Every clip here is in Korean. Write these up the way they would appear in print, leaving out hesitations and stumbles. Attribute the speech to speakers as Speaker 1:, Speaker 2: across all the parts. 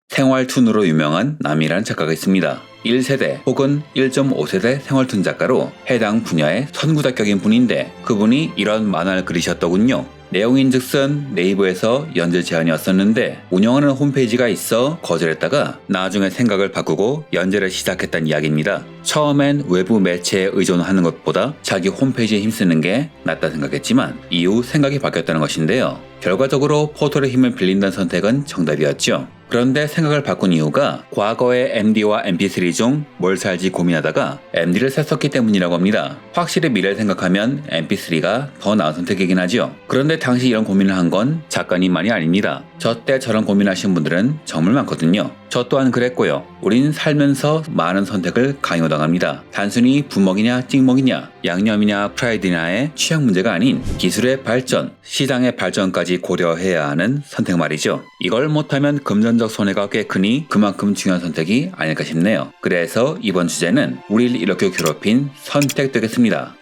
Speaker 1: 생활툰으로 유명한 남이라는 작가가 있습니다. 1세대 혹은 1.5세대 생활툰 작가로 해당 분야의 선구자격인 분인데 그분이 이런 만화를 그리셨더군요. 내용인즉슨 네이버에서 연재 제안이었었는데 운영하는 홈페이지가 있어 거절했다가 나중에 생각을 바꾸고 연재를 시작했다는 이야기입니다. 처음엔 외부 매체에 의존하는 것보다 자기 홈페이지에 힘쓰는 게 낫다 생각했지만 이후 생각이 바뀌었다는 것인데요. 결과적으로 포털의 힘을 빌린다는 선택은 정답이었죠. 그런데 생각을 바꾼 이유가 과거에 MD와 MP3 중 뭘 살지 고민하다가 MD를 샀었기 때문이라고 합니다. 확실히 미래를 생각하면 MP3가 더 나은 선택이긴 하죠. 그런데 당시 이런 고민을 한 건 작가님만이 아닙니다. 저 때 저런 고민하신 분들은 정말 많거든요. 저 또한 그랬고요. 우린 살면서 많은 선택을 강요당합니다. 단순히 부먹이냐 찍먹이냐 양념이냐 프라이드냐의 취향 문제가 아닌 기술의 발전, 시장의 발전까지 고려해야 하는 선택 말이죠. 이걸 못하면 금전적 손해가 꽤 크니 그만큼 중요한 선택이 아닐까 싶네요. 그래서 이번 주제는 우리를 이렇게 괴롭힌 선택 되겠습니다.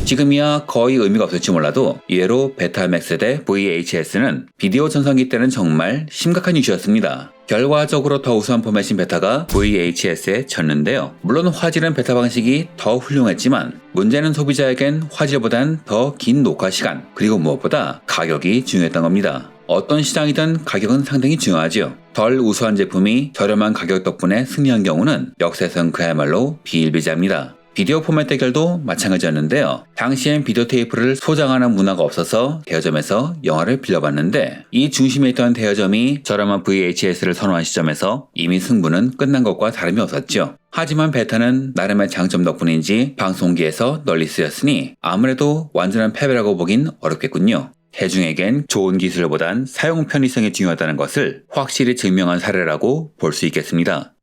Speaker 1: 지금이야 거의 의미가 없을지 몰라도 이외로 베타맥스 대 VHS는 비디오 전성기 때는 정말 심각한 이슈였습니다. 결과적으로 더 우수한 포맷인 베타가 VHS에 졌는데요. 물론 화질은 베타 방식이 더 훌륭했지만 문제는 소비자에겐 화질보단 더 긴 녹화 시간 그리고 무엇보다 가격이 중요했던 겁니다. 어떤 시장이든 가격은 상당히 중요하죠. 덜 우수한 제품이 저렴한 가격 덕분에 승리한 경우는 역사에선 그야말로 비일비재합니다. 비디오 포맷 대결도 마찬가지였는데요. 당시엔 비디오 테이프를 소장하는 문화가 없어서 대여점에서 영화를 빌려봤는데 이 중심에 있던 대여점이 저렴한 VHS를 선호한 시점에서 이미 승부는 끝난 것과 다름이 없었죠. 하지만 베타는 나름의 장점 덕분인지 방송기에서 널리 쓰였으니 아무래도 완전한 패배라고 보긴 어렵겠군요. 대중에겐 좋은 기술보단 사용 편의성이 중요하다는 것을 확실히 증명한 사례라고 볼 수 있겠습니다.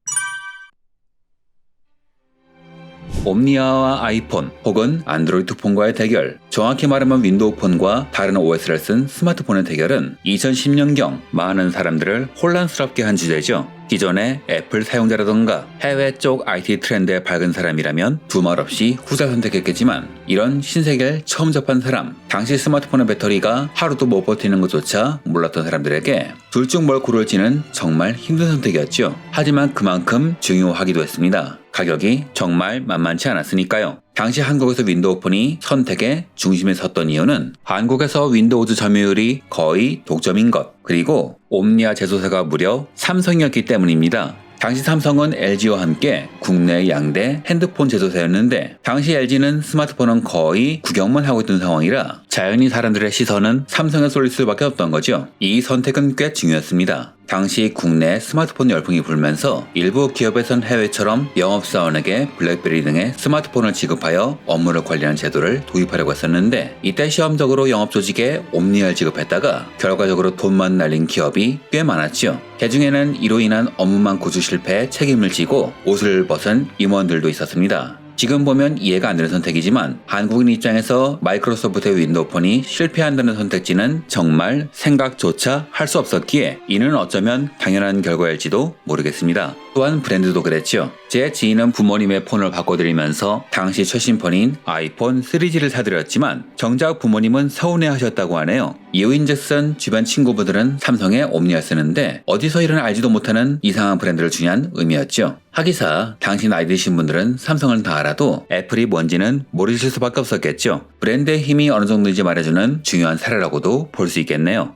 Speaker 1: 옴니아와 아이폰 혹은 안드로이드 폰과의 대결, 정확히 말하면 윈도우 폰과 다른 OS를 쓴 스마트폰의 대결은 2010년경 많은 사람들을 혼란스럽게 한 주제죠. 기존의 애플 사용자라던가 해외 쪽 IT 트렌드에 밝은 사람이라면 두말 없이 후자 선택했겠지만 이런 신세계를 처음 접한 사람, 당시 스마트폰의 배터리가 하루도 못 버티는 것조차 몰랐던 사람들에게 둘 중 뭘 고를지는 정말 힘든 선택이었죠. 하지만 그만큼 중요하기도 했습니다. 가격이 정말 만만치 않았으니까요. 당시 한국에서 윈도우 폰이 선택의 중심에 섰던 이유는 한국에서 윈도우즈 점유율이 거의 독점인 것, 그리고 옴니아 제조사가 무려 삼성이었기 때문입니다. 당시 삼성은 LG와 함께 국내 양대 핸드폰 제조사였는데 당시 LG는 스마트폰은 거의 구경만 하고 있던 상황이라 자연히 사람들의 시선은 삼성에 쏠릴 수밖에 없던 거죠. 이 선택은 꽤 중요했습니다. 당시 국내 스마트폰 열풍이 불면서 일부 기업에선 해외처럼 영업사원에게 블랙베리 등의 스마트폰을 지급하여 업무를 관리하는 제도를 도입하려고 했었는데 이때 시험적으로 영업조직에 옴니아를 지급했다가 결과적으로 돈만 날린 기업이 꽤 많았죠. 개중에는 이로 인한 업무망 구조 실패에 책임을 지고 옷을 벗은 임원들도 있었습니다. 지금 보면 이해가 안 되는 선택이지만 한국인 입장에서 마이크로소프트의 윈도우 폰이 실패한다는 선택지는 정말 생각조차 할 수 없었기에 이는 어쩌면 당연한 결과일지도 모르겠습니다. 또한 브랜드도 그랬죠. 제 지인은 부모님의 폰을 바꿔드리면서 당시 최신 폰인 아이폰 3G를 사드렸지만 정작 부모님은 서운해하셨다고 하네요. 이유인즉슨 주변 친구분들은 삼성의 옴니아 쓰는데 어디서 이런 알지도 못하는 이상한 브랜드를 주냐는 의미였죠. 하기사 당시 나이 드신 분들은 삼성을 다 알아도 애플이 뭔지는 모르실 수밖에 없었겠죠. 브랜드의 힘이 어느 정도인지 말해주는 중요한 사례라고도 볼 수 있겠네요.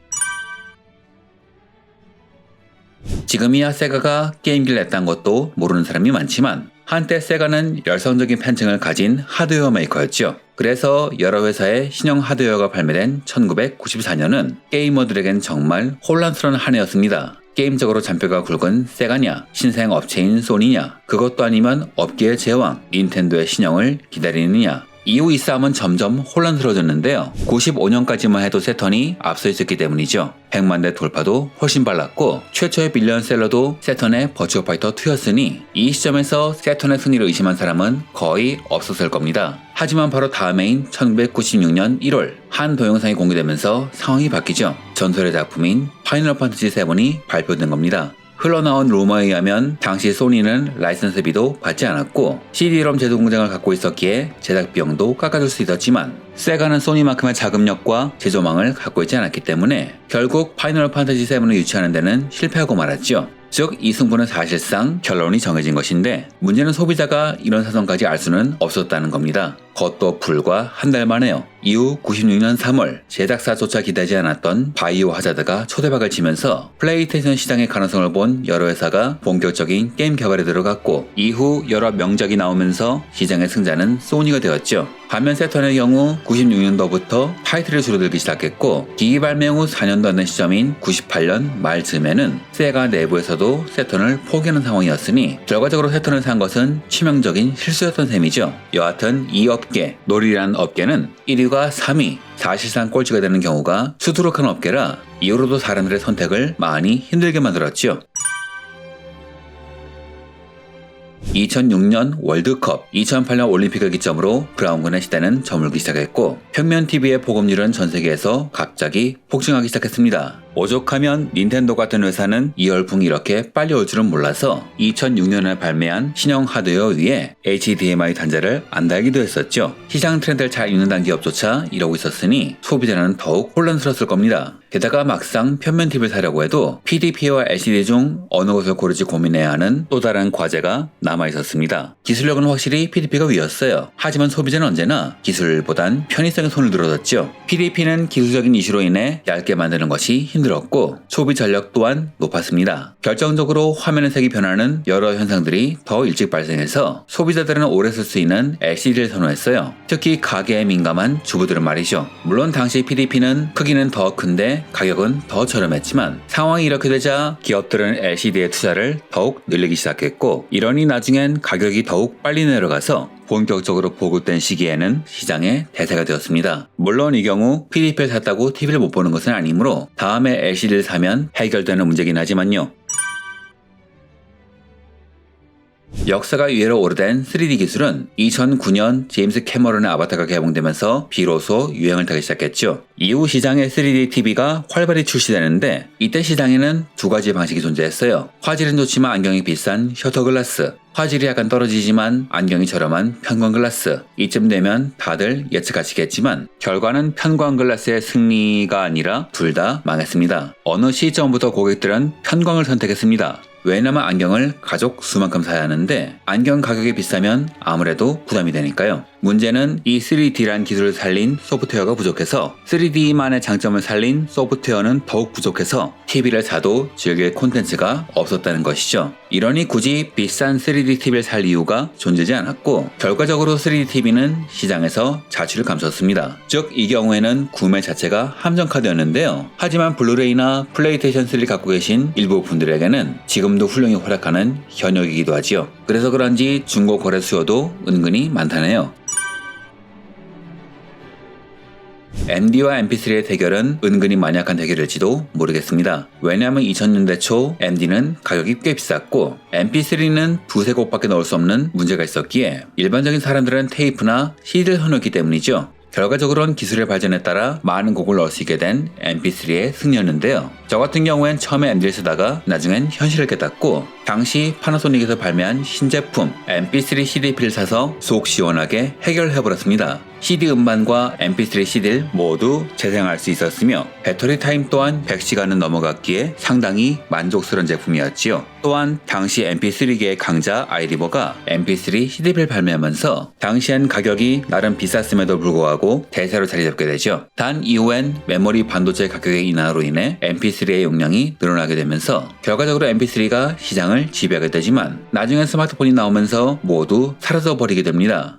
Speaker 1: 지금이야 세가가 게임기를 냈다는 것도 모르는 사람이 많지만 한때 세가는 열성적인 팬층을 가진 하드웨어 메이커였죠. 그래서 여러 회사의 신형 하드웨어가 발매된 1994년은 게이머들에겐 정말 혼란스러운 한 해였습니다. 게임적으로 잔뼈가 굵은 세가냐, 신생 업체인 소니냐, 그것도 아니면 업계의 제왕 닌텐도의 신형을 기다리느냐. 이후 이 싸움은 점점 혼란스러워졌는데요. 95년까지만 해도 세턴이 앞서 있었기 때문이죠. 100만 대 돌파도 훨씬 빨랐고 최초의 빌리언셀러도 세턴의 버추어 파이터 2였으니 이 시점에서 세턴의 승리를 의심한 사람은 거의 없었을 겁니다. 하지만 바로 다음해인 1996년 1월 한 동영상이 공개되면서 상황이 바뀌죠. 전설의 작품인 파이널 판타지 7이 발표된 겁니다. 흘러나온 루머에 의하면 당시 소니는 라이선스비도 받지 않았고 CD-ROM 제조 공장을 갖고 있었기에 제작 비용도 깎아줄 수 있었지만 세가는 소니만큼의 자금력과 제조망을 갖고 있지 않았기 때문에 결국 파이널 판타지 7을 유치하는 데는 실패하고 말았죠. 즉 이 승부는 사실상 결론이 정해진 것인데 문제는 소비자가 이런 사정까지 알 수는 없었다는 겁니다. 그것도 불과 한 달 만에요. 이후 96년 3월 제작사조차 기대하지 않았던 바이오 하자드가 초대박을 치면서 플레이스테이션 시장의 가능성을 본 여러 회사가 본격적인 게임 개발에 들어갔고 이후 여러 명작이 나오면서 시장의 승자는 소니가 되었죠. 반면 세턴의 경우 96년도부터 타이틀이 줄어들기 시작했고 기기 발매 후 4년도 안 된 시점인 98년 말쯤에는 세가 내부에서도 세턴을 포기하는 상황이었으니 결과적으로 세턴을 산 것은 치명적인 실수였던 셈이죠. 여하튼 이 업계, 놀이라는 업계는 1위가 3위, 사실상 꼴찌가 되는 경우가 수두룩한 업계라 이후로도 사람들의 선택을 많이 힘들게 만들었죠. 2006년 월드컵, 2008년 올림픽을 기점으로 브라운관의 시대는 저물기 시작했고 평면 TV의 보급률은 전 세계에서 갑자기 폭증하기 시작했습니다. 오죽하면 닌텐도 같은 회사는 이 열풍이 이렇게 빨리 올 줄은 몰라서 2006년에 발매한 신형 하드웨어 위에 HDMI 단자를 안 달기도 했었죠. 시장 트렌드를 잘 읽는다는 기업조차 이러고 있었으니 소비자는 더욱 혼란스러웠을 겁니다. 게다가 막상 편면 TV를 사려고 해도 PDP와 LCD 중 어느 것을 고를지 고민해야 하는 또 다른 과제가 남아있었습니다. 기술력은 확실히 PDP가 위였어요. 하지만 소비자는 언제나 기술보단 편의성에 손을 들어뒀죠. PDP는 기술적인 이슈로 인해 얇게 만드는 것이 힘들었고 소비 전력 또한 높았습니다. 결정적으로 화면의 색이 변하는 여러 현상들이 더 일찍 발생해서 소비자들은 오래 쓸 수 있는 LCD를 선호했어요. 특히 가게에 민감한 주부들은 말이죠. 물론 당시 PDP는 크기는 더 큰데 가격은 더 저렴했지만 상황이 이렇게 되자 기업들은 LCD의 투자를 더욱 늘리기 시작했고 이러니 나중엔 가격이 더욱 빨리 내려가서 본격적으로 보급된 시기에는 시장의 대세가 되었습니다. 물론 이 경우 PDP를 샀다고 TV를 못 보는 것은 아니므로 다음에 LCD를 사면 해결되는 문제긴 하지만요. 역사가 이해로 오래된 3D 기술은 2009년 제임스 캐머런의 아바타가 개봉되면서 비로소 유행을 타기 시작했죠. 이후 시장에 3D TV가 활발히 출시되는데 이때 시장에는 두 가지 방식이 존재했어요. 화질은 좋지만 안경이 비싼 셔터글라스, 화질이 약간 떨어지지만 안경이 저렴한 편광글라스. 이쯤 되면 다들 예측하시겠지만 결과는 편광글라스의 승리가 아니라 둘 다 망했습니다. 어느 시점부터 고객들은 편광을 선택했습니다. 왜냐면 안경을 가족 수만큼 사야 하는데 안경 가격이 비싸면 아무래도 부담이 되니까요. 문제는 이 3D란 기술을 살린 소프트웨어가 부족해서 3D만의 장점을 살린 소프트웨어는 더욱 부족해서 TV를 사도 즐길 콘텐츠가 없었다는 것이죠. 이러니 굳이 비싼 3D TV를 살 이유가 존재하지 않았고 결과적으로 3D TV는 시장에서 자취를 감췄습니다. 즉 이 경우에는 구매 자체가 함정카드였는데요. 하지만 블루레이나 플레이스테이션 3를 갖고 계신 일부 분들에게는 지금도 훌륭히 활약하는 현역이기도 하지요. 그래서 그런지 중고 거래 수요도 은근히 많다네요. MD와 MP3의 대결은 은근히 만약한 대결일지도 모르겠습니다. 왜냐하면 2000년대 초 MD는 가격이 꽤 비쌌고 MP3는 두세 곡밖에 넣을 수 없는 문제가 있었기에 일반적인 사람들은 테이프나 CD를 선호했기 때문이죠. 결과적으로는 기술의 발전에 따라 많은 곡을 넣을 수 있게 된 MP3의 승리였는데요. 저 같은 경우엔 처음에 MD를 쓰다가 나중엔 현실을 깨닫고 당시 파나소닉에서 발매한 신제품 MP3 CDP를 사서 속 시원하게 해결해버렸습니다. CD 음반과 MP3 CD를 모두 재생할 수 있었으며 배터리 타임 또한 100시간은 넘어갔기에 상당히 만족스러운 제품이었지요. 또한 당시 MP3계의 강자 아이리버가 MP3 CDP를 발매하면서 당시엔 가격이 나름 비쌌음에도 불구하고 대세로 자리잡게 되죠. 단 이후엔 메모리 반도체 가격의 인하로 인해 MP3의 용량이 늘어나게 되면서 결과적으로 MP3가 시장을 지배하게 되지만 나중에 스마트폰이 나오면서 모두 사라져버리게 됩니다.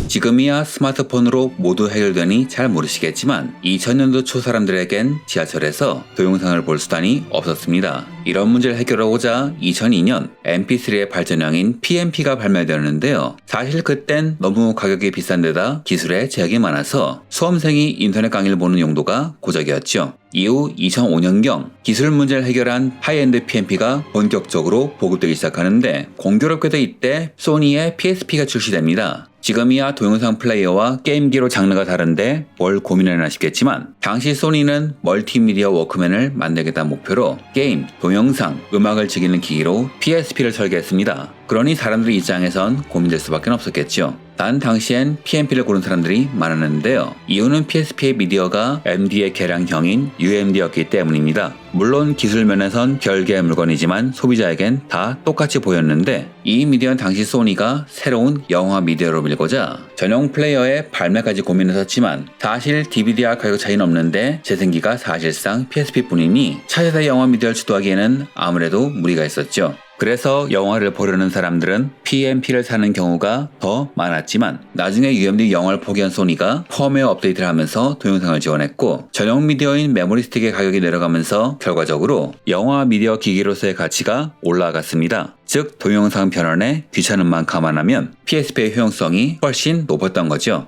Speaker 1: 지금이야 스마트폰으로 모두 해결되니 잘 모르시겠지만 2000년도 초 사람들에겐 지하철에서 동영상을 볼 수단이 없었습니다. 이런 문제를 해결하고자 2002년 MP3의 발전형인 PMP가 발매되었는데요. 사실 그땐 너무 가격이 비싼 데다 기술에 제약이 많아서 수험생이 인터넷 강의를 보는 용도가 고작이었죠. 이후 2005년경 기술 문제를 해결한 하이엔드 PMP가 본격적으로 보급되기 시작하는데 공교롭게도 이때 소니의 PSP가 출시됩니다. 지금이야 동영상 플레이어와 게임기로 장르가 다른데 뭘 고민하나 싶겠지만 당시 소니는 멀티미디어 워크맨을 만들겠다는 목표로 게임, 동영상, 음악을 즐기는 기기로 PSP를 설계했습니다. 그러니 사람들의 입장에선 고민될 수밖에 없었겠죠. 단 당시엔 PMP를 고른 사람들이 많았는데요. 이유는 PSP의 미디어가 MD의 개량형인 UMD였기 때문입니다. 물론 기술 면에선 별개의 물건이지만 소비자에겐 다 똑같이 보였는데 이 미디어는 당시 소니가 새로운 영화 미디어로 밀고자 전용 플레이어의 발매까지 고민했었지만 사실 DVD와 가격 차이는 없는데 재생기가 사실상 PSP뿐이니 차세대 영화 미디어를 주도하기에는 아무래도 무리가 있었죠. 그래서 영화를 보려는 사람들은 PMP를 사는 경우가 더 많았지만 나중에 UMD 영화를 포기한 소니가 펌웨어 업데이트를 하면서 동영상을 지원했고 전용 미디어인 메모리 스틱의 가격이 내려가면서 결과적으로 영화 미디어 기기로서의 가치가 올라갔습니다. 즉 동영상 변환에 귀찮음만 감안하면 PSP의 효용성이 훨씬 높았던 거죠.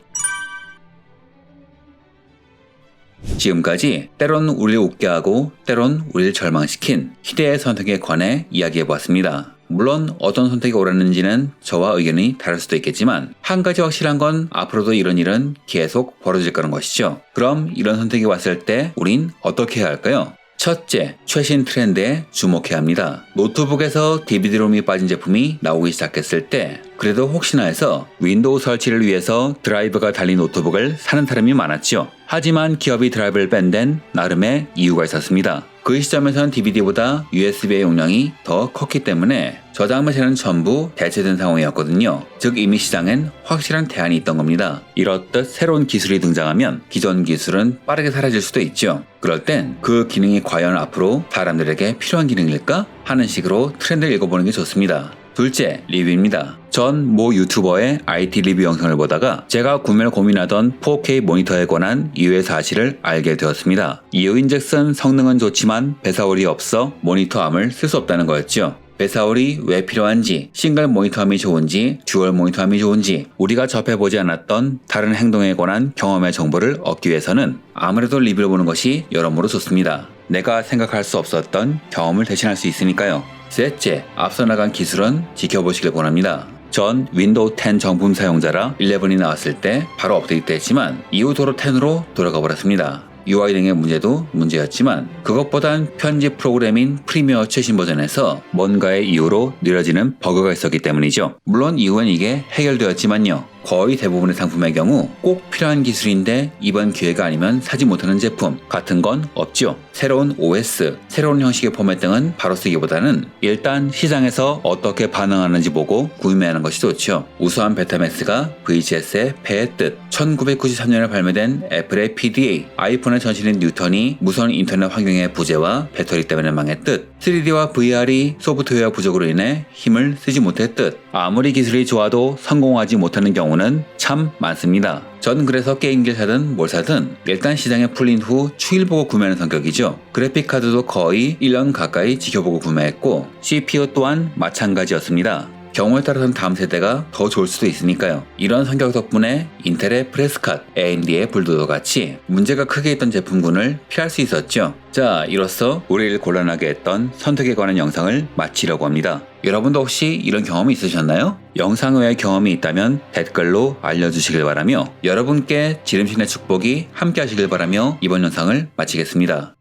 Speaker 1: 지금까지 때론 우리를 웃게 하고 때론 우리를 절망시킨 희대의 선택에 관해 이야기해보았습니다. 물론 어떤 선택이 옳았는지는 저와 의견이 다를 수도 있겠지만 한 가지 확실한 건 앞으로도 이런 일은 계속 벌어질 거라는 것이죠. 그럼 이런 선택이 왔을 때 우린 어떻게 해야 할까요? 첫째, 최신 트렌드에 주목해야 합니다. 노트북에서 DVD롬이 빠진 제품이 나오기 시작했을 때 그래도 혹시나 해서 윈도우 설치를 위해서 드라이브가 달린 노트북을 사는 사람이 많았죠. 하지만 기업이 드라이브를 뺀 데는 나름의 이유가 있었습니다. 그 시점에선 DVD보다 USB의 용량이 더 컸기 때문에 저장 매체는 전부 대체된 상황이었거든요. 즉 이미 시장엔 확실한 대안이 있던 겁니다. 이렇듯 새로운 기술이 등장하면 기존 기술은 빠르게 사라질 수도 있죠. 그럴 땐 그 기능이 과연 앞으로 사람들에게 필요한 기능일까? 하는 식으로 트렌드를 읽어보는 게 좋습니다. 둘째, 리뷰입니다. 전 모 유튜버의 IT 리뷰 영상을 보다가 제가 구매를 고민하던 4K 모니터에 관한 이유의 사실을 알게 되었습니다. 이유인즉슨 성능은 좋지만 배사율이 없어 모니터함을 쓸 수 없다는 거였죠. 배사율이 왜 필요한지, 싱글 모니터함이 좋은지, 듀얼 모니터함이 좋은지, 우리가 접해보지 않았던 다른 행동에 관한 경험의 정보를 얻기 위해서는 아무래도 리뷰를 보는 것이 여러모로 좋습니다. 내가 생각할 수 없었던 경험을 대신할 수 있으니까요. 셋째, 앞서 나간 기술은 지켜보시길 권합니다. 전 윈도우 10 정품 사용자라 11이 나왔을 때 바로 업데이트했지만 이후 도로 10으로 돌아가 버렸습니다. UI 등의 문제도 문제였지만 그것보단 편집 프로그램인 프리미어 최신 버전에서 뭔가의 이유로 느려지는 버그가 있었기 때문이죠. 물론 이후엔 이게 해결되었지만요. 거의 대부분의 상품의 경우 꼭 필요한 기술인데 이번 기회가 아니면 사지 못하는 제품 같은 건 없죠. 새로운 OS, 새로운 형식의 포맷 등은 바로 쓰기보다는 일단 시장에서 어떻게 반응하는지 보고 구매하는 것이 좋죠. 우수한 베타맥스가 VGS의 패했듯 1993년에 발매된 애플의 PDA, 아이폰의 전신인 뉴턴이 무선 인터넷 환경의 부재와 배터리 때문에 망했듯 3D와 VR이 소프트웨어 부족으로 인해 힘을 쓰지 못했듯 아무리 기술이 좋아도 성공하지 못하는 경우는 참 많습니다. 전 그래서 게임기를 사든 뭘 사든 일단 시장에 풀린 후 추이를 보고 구매하는 성격이죠. 그래픽카드도 거의 1년 가까이 지켜보고 구매했고 CPU 또한 마찬가지였습니다. 경우에 따라서는 다음 세대가 더 좋을 수도 있으니까요. 이런 성격 덕분에 인텔의 프레스컷, AMD의 불도도 같이 문제가 크게 있던 제품군을 피할 수 있었죠. 자, 이로써 우리를 곤란하게 했던 선택에 관한 영상을 마치려고 합니다. 여러분도 혹시 이런 경험이 있으셨나요? 영상 외에 경험이 있다면 댓글로 알려주시길 바라며 여러분께 지름신의 축복이 함께 하시길 바라며 이번 영상을 마치겠습니다.